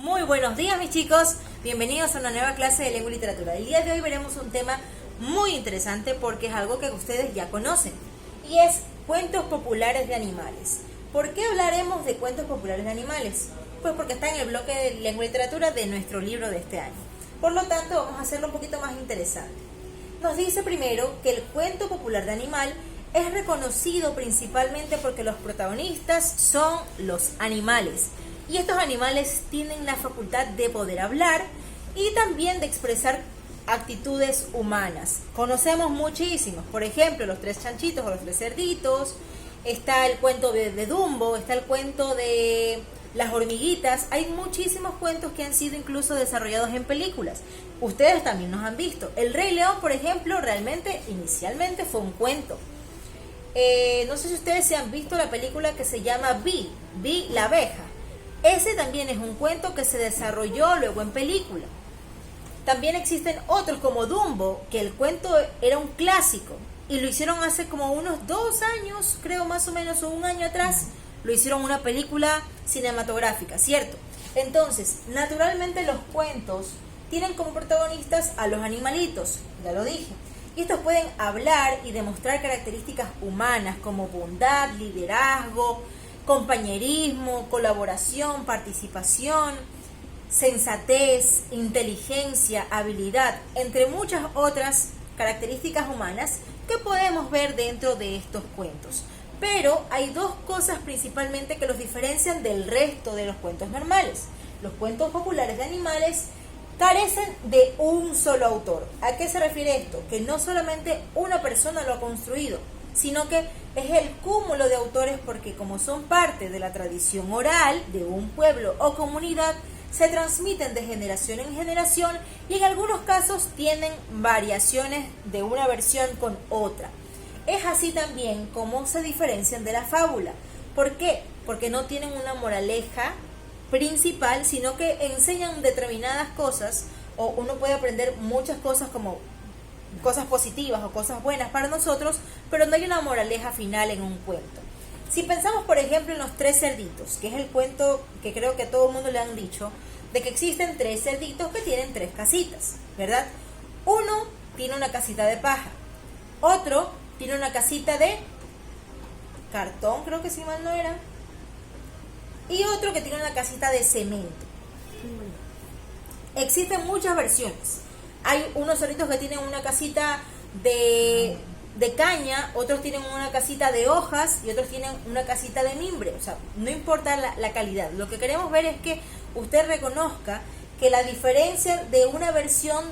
Muy buenos días mis chicos, bienvenidos a una nueva clase de lengua y literatura. El día de hoy veremos un tema muy interesante porque es algo que ustedes ya conocen y es cuentos populares de animales. ¿Por qué hablaremos de cuentos populares de animales? Pues porque está en el bloque de lengua y literatura de nuestro libro de este año. Por lo tanto vamos a hacerlo un poquito más interesante. Nos dice primero que el cuento popular de animal es reconocido principalmente porque los protagonistas son los animales. Y estos animales tienen la facultad de poder hablar y también de expresar actitudes humanas. Conocemos muchísimos, por ejemplo, los tres chanchitos o los tres cerditos, está el cuento de Dumbo, está el cuento de las hormiguitas. Hay muchísimos cuentos que han sido incluso desarrollados en películas. Ustedes también los han visto. El Rey León, por ejemplo, realmente inicialmente fue un cuento. No sé si ustedes se han visto la película que se llama Vi la abeja. Ese también es un cuento que se desarrolló luego en película. También existen otros como Dumbo, que el cuento era un clásico y lo hicieron hace como unos 2 años, creo más o menos, o 1 año atrás, lo hicieron una película cinematográfica, ¿cierto? Entonces, naturalmente los cuentos tienen como protagonistas a los animalitos, ya lo dije. Y estos pueden hablar y demostrar características humanas como bondad, liderazgo, compañerismo, colaboración, participación, sensatez, inteligencia, habilidad, entre muchas otras características humanas que podemos ver dentro de estos cuentos. Pero hay 2 cosas principalmente que los diferencian del resto de los cuentos normales. Los cuentos populares de animales carecen de un solo autor. ¿A qué se refiere esto? Que no solamente una persona lo ha construido, sino que es el cúmulo de autores porque como son parte de la tradición oral de un pueblo o comunidad, se transmiten de generación en generación y en algunos casos tienen variaciones de una versión con otra. Es así también como se diferencian de la fábula. ¿Por qué? Porque no tienen una moraleja principal, sino que enseñan determinadas cosas, o uno puede aprender muchas cosas como cosas positivas o cosas buenas para nosotros, pero no hay una moraleja final en un cuento. Si pensamos, por ejemplo, en los tres cerditos, que es el cuento que creo que a todo el mundo le han dicho, de que existen 3 cerditos que tienen 3 casitas, ¿verdad? Uno tiene una casita de paja, otro tiene una casita de cartón, creo que si mal no era, y otro que tiene una casita de cemento. Existen muchas versiones. Hay unos cerditos que tienen una casita de caña, otros tienen una casita de hojas y otros tienen una casita de mimbre. O sea, no importa la calidad. Lo que queremos ver es que usted reconozca que la diferencia de una versión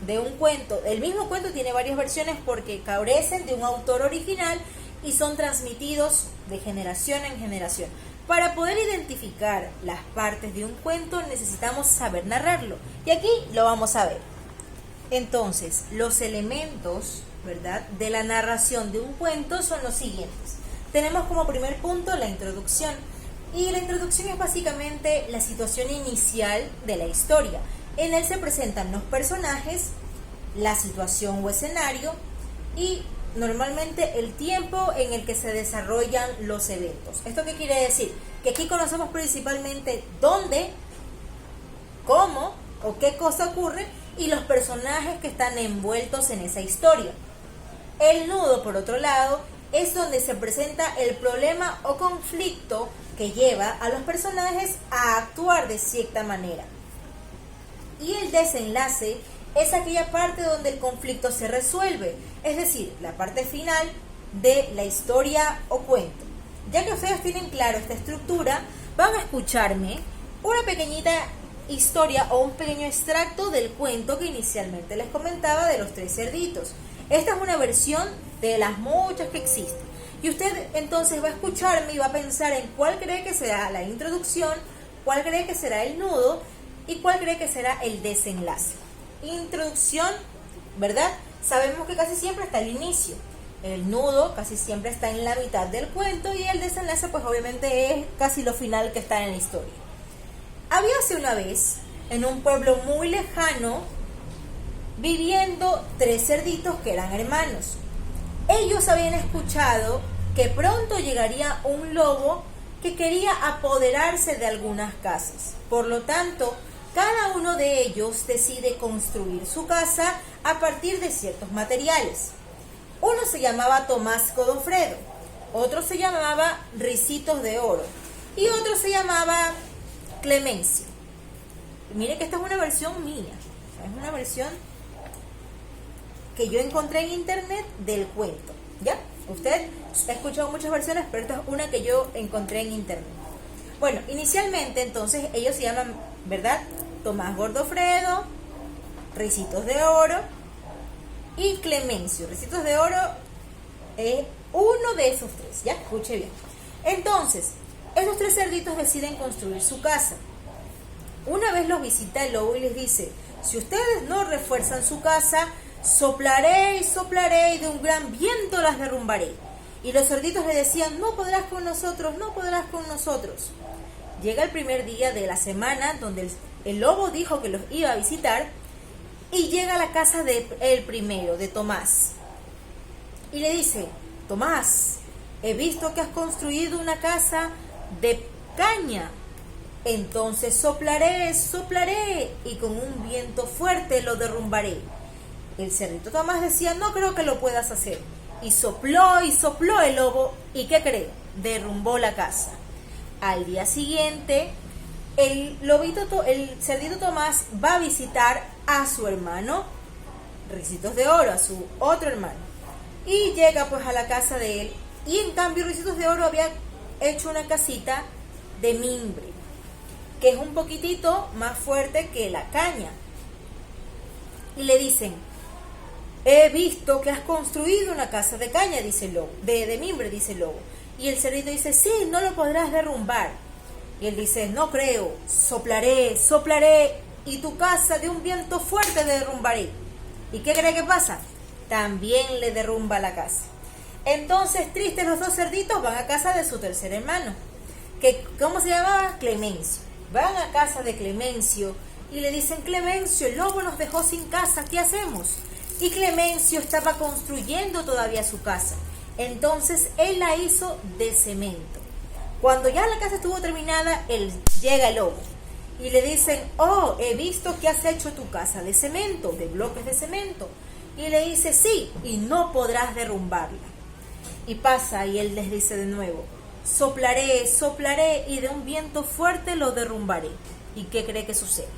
de un cuento, el mismo cuento tiene varias versiones porque carecen de un autor original y son transmitidos de generación en generación. Para poder identificar las partes de un cuento necesitamos saber narrarlo. Y aquí lo vamos a ver. Entonces, los elementos, ¿verdad?, de la narración de un cuento son los siguientes. Tenemos como primer punto la introducción. Y la introducción es básicamente la situación inicial de la historia. En él se presentan los personajes, la situación o escenario y normalmente el tiempo en el que se desarrollan los eventos. ¿Esto qué quiere decir? Que aquí conocemos principalmente dónde, cómo o qué cosa ocurre y los personajes que están envueltos en esa historia. El nudo, por otro lado, es donde se presenta el problema o conflicto que lleva a los personajes a actuar de cierta manera. Y el desenlace es aquella parte donde el conflicto se resuelve, es decir, la parte final de la historia o cuento. Ya que ustedes tienen claro esta estructura, van a escucharme una pequeñita historia o un pequeño extracto del cuento que inicialmente les comentaba de los 3 cerditos. Esta es una versión de las muchas que existen. Y usted entonces va a escucharme y va a pensar en cuál cree que será la introducción, cuál cree que será el nudo y cuál cree que será el desenlace. Introducción, ¿verdad? Sabemos que casi siempre está el inicio. El nudo casi siempre está en la mitad del cuento y el desenlace pues obviamente es casi lo final que está en la historia. Habíase una vez, en un pueblo muy lejano, viviendo 3 cerditos que eran hermanos. Ellos habían escuchado que pronto llegaría un lobo que quería apoderarse de algunas casas. Por lo tanto, cada uno de ellos decide construir su casa a partir de ciertos materiales. Uno se llamaba Tomás Godofredo, otro se llamaba Ricitos de Oro y otro se llamaba Clemencio. Mire que esta es una versión mía, es una versión que yo encontré en internet del cuento, ¿ya? Usted ha escuchado muchas versiones, pero esta es una que yo encontré en internet. Bueno, inicialmente entonces ellos se llaman, ¿verdad? Tomás Godofredo, Ricitos de Oro y Clemencio. Ricitos de Oro es uno de esos tres, ¿ya? Escuche bien. Entonces, estos tres cerditos deciden construir su casa. Una vez los visita el lobo y les dice: si ustedes no refuerzan su casa, soplaré y soplaré y de un gran viento las derrumbaré. Y los cerditos le decían: no podrás con nosotros, no podrás con nosotros. Llega el primer día de la semana donde el lobo dijo que los iba a visitar y llega a la casa del primero, de Tomás. Y le dice: Tomás, he visto que has construido una casa de caña. Entonces soplaré, soplaré y con un viento fuerte lo derrumbaré. El cerdito Tomás decía: no creo que lo puedas hacer. Y sopló el lobo. ¿Y qué cree? Derrumbó la casa. Al día siguiente, el cerdito Tomás va a visitar a su hermano Ricitos de Oro, a su otro hermano. Y llega pues a la casa de él. Y en cambio Ricitos de Oro había hecho una casita de mimbre, que es un poquitito más fuerte que la caña. Y le dicen: he visto que has construido una casa de caña, dice el lobo, de mimbre, dice el lobo. Y el cerdito dice: sí, no lo podrás derrumbar. Y él dice: no creo, soplaré, soplaré y tu casa de un viento fuerte derrumbaré. ¿Y qué cree que pasa? También le derrumba la casa. Entonces, tristes, los dos cerditos van a casa de su tercer hermano, que ¿cómo se llamaba? Clemencio. Van a casa de Clemencio y le dicen: Clemencio, el lobo nos dejó sin casa, ¿qué hacemos? Y Clemencio estaba construyendo todavía su casa. Entonces él la hizo de cemento. Cuando ya la casa estuvo terminada, llega el lobo y le dicen: oh, he visto que has hecho tu casa de cemento, de bloques de cemento. Y le dice: sí, y no podrás derrumbarla. Y pasa y él les dice de nuevo: soplaré, soplaré y de un viento fuerte lo derrumbaré. ¿Y qué cree que sucede?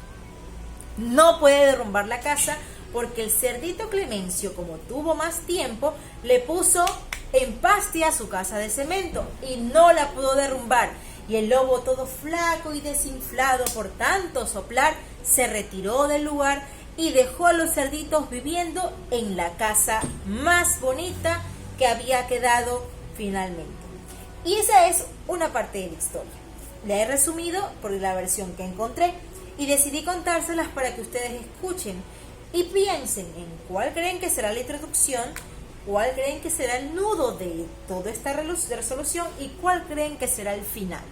No puede derrumbar la casa porque el cerdito Clemencio, como tuvo más tiempo, le puso empaste a su casa de cemento y no la pudo derrumbar. Y el lobo, todo flaco y desinflado por tanto soplar, se retiró del lugar y dejó a los cerditos viviendo en la casa más bonita que había quedado finalmente. Y esa es una parte de la historia. La he resumido por la versión que encontré y decidí contárselas para que ustedes escuchen y piensen en cuál creen que será la introducción, cuál creen que será el nudo de toda esta resolución y cuál creen que será el final.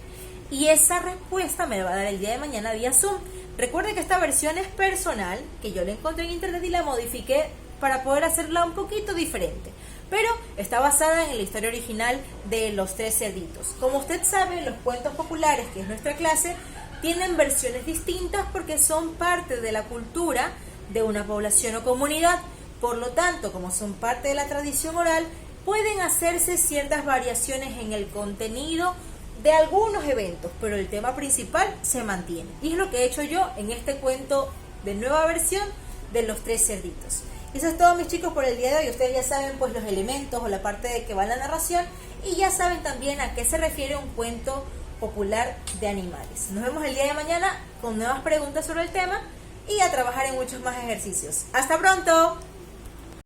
Y esa respuesta me la va a dar el día de mañana vía Zoom. Recuerden que esta versión es personal, que yo la encontré en internet y la modifiqué para poder hacerla un poquito diferente. Pero está basada en la historia original de los tres cerditos. Como usted sabe, los cuentos populares, que es nuestra clase, tienen versiones distintas porque son parte de la cultura de una población o comunidad. Por lo tanto, como son parte de la tradición oral, pueden hacerse ciertas variaciones en el contenido de algunos eventos, pero el tema principal se mantiene. Y es lo que he hecho yo en este cuento de nueva versión de los tres cerditos. Eso es todo, mis chicos, por el día de hoy. Ustedes ya saben pues los elementos o la parte de que va la narración y ya saben también a qué se refiere un cuento popular de animales. Nos vemos el día de mañana con nuevas preguntas sobre el tema y a trabajar en muchos más ejercicios. ¡Hasta pronto!